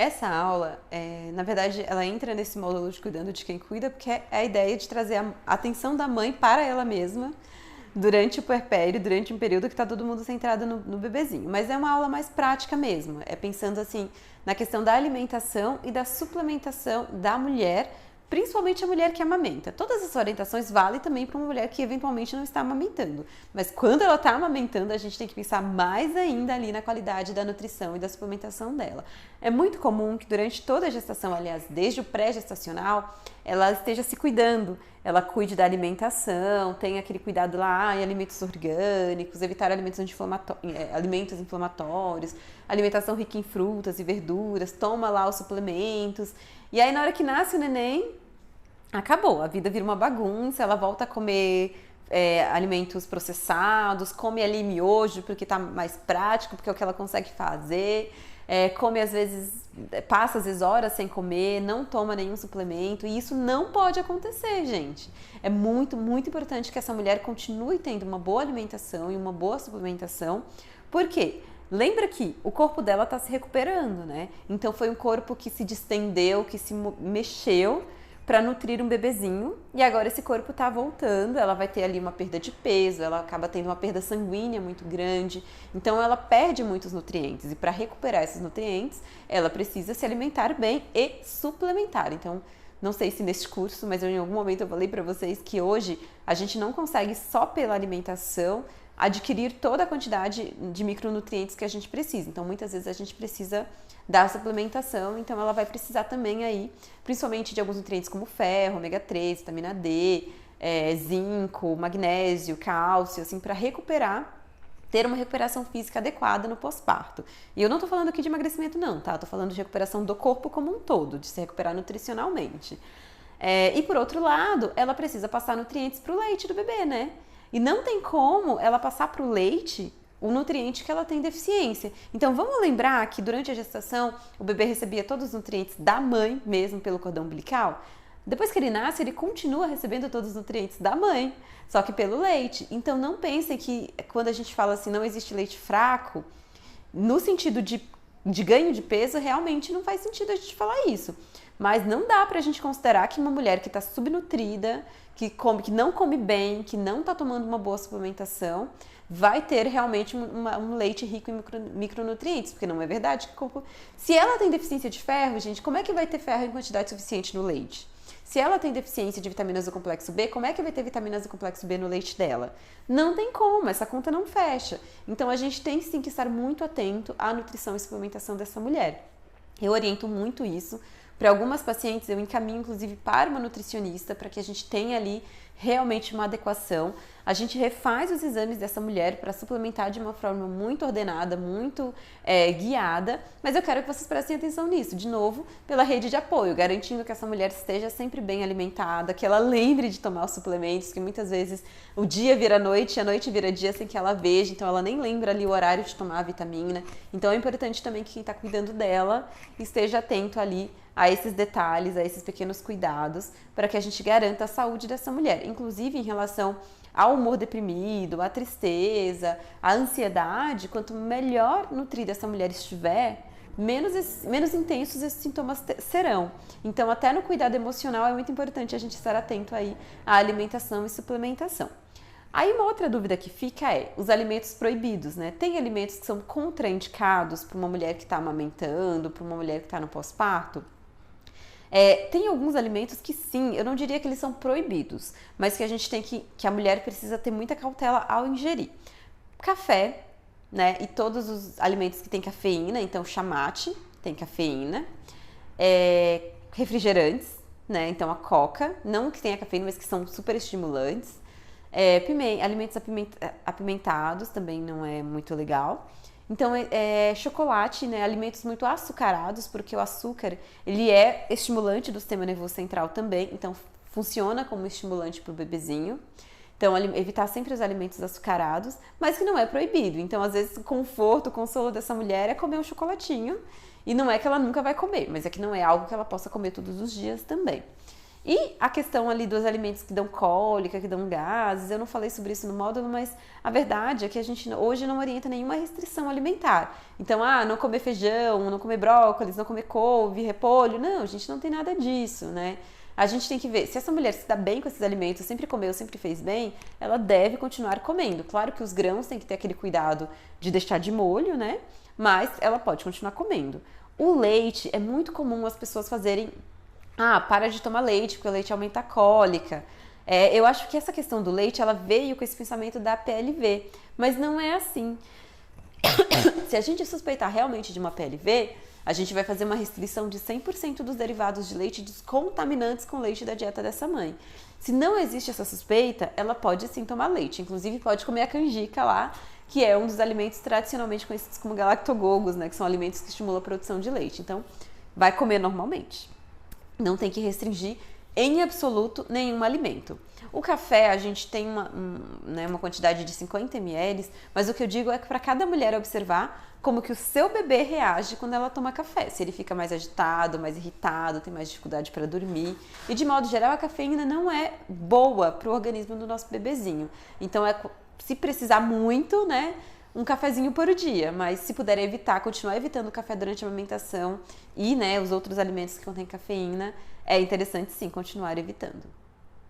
Essa aula, na verdade, ela entra nesse módulo de cuidando de quem cuida, porque é a ideia de trazer a atenção da mãe para ela mesma durante o puerpério, durante um período que está todo mundo centrado no bebezinho. Mas é uma aula mais prática mesmo, é pensando assim na questão da alimentação e da suplementação da mulher, principalmente a mulher que amamenta. Todas as orientações valem também para uma mulher que eventualmente não está amamentando. Mas quando ela está amamentando, a gente tem que pensar mais ainda ali na qualidade da nutrição e da suplementação dela. É muito comum que durante toda a gestação, aliás, desde o pré-gestacional, ela esteja se cuidando. Ela cuide da alimentação, tenha aquele cuidado lá em alimentos orgânicos, evitar alimentos inflamatórios, alimentação rica em frutas e verduras, toma lá os suplementos. E aí na hora que nasce o neném, acabou, a vida vira uma bagunça, ela volta a comer alimentos processados, come ali miojo porque tá mais prático, porque é o que ela consegue fazer, come às vezes, passa às vezes horas sem comer, não toma nenhum suplemento, e isso não pode acontecer, gente. É muito, muito importante que essa mulher continue tendo uma boa alimentação e uma boa suplementação, porque lembra que o corpo dela está se recuperando, né? Então foi um corpo que se distendeu, que se mexeu para nutrir um bebezinho, e agora esse corpo está voltando, ela vai ter ali uma perda de peso, ela acaba tendo uma perda sanguínea muito grande, então ela perde muitos nutrientes, e para recuperar esses nutrientes, ela precisa se alimentar bem e suplementar. Então, não sei se neste curso, mas em algum momento eu falei para vocês que hoje a gente não consegue só pela alimentação adquirir toda a quantidade de micronutrientes que a gente precisa. Então, muitas vezes a gente precisa da suplementação, então ela vai precisar também aí, principalmente de alguns nutrientes como ferro, ômega 3, vitamina D, zinco, magnésio, cálcio, assim, para recuperar, ter uma recuperação física adequada no pós-parto. E eu não tô falando aqui de emagrecimento não, tá? Tô falando de recuperação do corpo como um todo, de se recuperar nutricionalmente. E por outro lado, ela precisa passar nutrientes pro leite do bebê, né? E não tem como ela passar pro leite o nutriente que ela tem deficiência. Então vamos lembrar que durante a gestação o bebê recebia todos os nutrientes da mãe mesmo pelo cordão umbilical. Depois que ele nasce, ele continua recebendo todos os nutrientes da mãe, só que pelo leite. Então não pensem que quando a gente fala assim, não existe leite fraco, no sentido de ganho de peso, realmente não faz sentido a gente falar isso. Mas não dá pra gente considerar que uma mulher que está subnutrida, que não come bem, que não está tomando uma boa suplementação, vai ter realmente um leite rico em micronutrientes, porque não é verdade que o corpo... Se ela tem deficiência de ferro, gente, como é que vai ter ferro em quantidade suficiente no leite? Se ela tem deficiência de vitaminas do complexo B, como é que vai ter vitaminas do complexo B no leite dela? Não tem como, essa conta não fecha. Então a gente tem sim que estar muito atento à nutrição e suplementação dessa mulher. Eu oriento muito isso. Para algumas pacientes eu encaminho inclusive para uma nutricionista para que a gente tenha ali realmente uma adequação. A gente refaz os exames dessa mulher para suplementar de uma forma muito ordenada, muito guiada, mas eu quero que vocês prestem atenção nisso, de novo, pela rede de apoio, garantindo que essa mulher esteja sempre bem alimentada, que ela lembre de tomar os suplementos, que muitas vezes o dia vira noite, a noite vira dia sem que ela veja, então ela nem lembra ali o horário de tomar a vitamina. Então é importante também que quem está cuidando dela esteja atento ali a esses detalhes, a esses pequenos cuidados, para que a gente garanta a saúde dessa mulher, inclusive em relação ao humor deprimido, à tristeza, à ansiedade. Quanto melhor nutrida essa mulher estiver, menos intensos esses sintomas serão. Então, até no cuidado emocional é muito importante a gente estar atento aí à alimentação e suplementação. Aí uma outra dúvida que fica é os alimentos proibidos, né? Tem alimentos que são contraindicados para uma mulher que está amamentando, para uma mulher que está no pós-parto? Tem alguns alimentos que sim, eu não diria que eles são proibidos, mas que a gente tem que a mulher precisa ter muita cautela ao ingerir. Café, né? E todos os alimentos que tem cafeína, então chamate tem cafeína, refrigerantes, né? Então a coca, não que tenha cafeína, mas que são super estimulantes. Alimentos apimentados também não é muito legal. Então, chocolate, né, alimentos muito açucarados, porque o açúcar, ele é estimulante do sistema nervoso central também, então funciona como estimulante para o bebezinho. Então, evitar sempre os alimentos açucarados, mas que não é proibido. Então, às vezes, o conforto, o consolo dessa mulher é comer um chocolatinho, e não é que ela nunca vai comer, mas é que não é algo que ela possa comer todos os dias também. E a questão ali dos alimentos que dão cólica, que dão gases, eu não falei sobre isso no módulo, mas a verdade é que a gente hoje não orienta nenhuma restrição alimentar. Então, não comer feijão, não comer brócolis, não comer couve, repolho, não, a gente não tem nada disso, né? A gente tem que ver, se essa mulher se dá bem com esses alimentos, sempre comeu, sempre fez bem, ela deve continuar comendo. Claro que os grãos tem que ter aquele cuidado de deixar de molho, né? Mas ela pode continuar comendo. O leite, é muito comum as pessoas fazerem para de tomar leite, porque o leite aumenta a cólica. Eu acho que essa questão do leite, ela veio com esse pensamento da PLV, mas não é assim. Se a gente suspeitar realmente de uma PLV, a gente vai fazer uma restrição de 100% dos derivados de leite descontaminantes com leite da dieta dessa mãe. Se não existe essa suspeita, ela pode sim tomar leite. Inclusive pode comer a canjica lá, que é um dos alimentos tradicionalmente conhecidos como galactogogos, né? Que são alimentos que estimulam a produção de leite. Então, vai comer normalmente. Não tem que restringir em absoluto nenhum alimento. O café, a gente tem uma quantidade de 50 ml, mas o que eu digo é que para cada mulher observar como que o seu bebê reage quando ela toma café. Se ele fica mais agitado, mais irritado, tem mais dificuldade para dormir. E de modo geral, a cafeína não é boa para o organismo do nosso bebezinho. Então, se precisar muito, né, um cafezinho por dia, mas se puder evitar, continuar evitando o café durante a amamentação e, né, os outros alimentos que contêm cafeína, é interessante sim continuar evitando.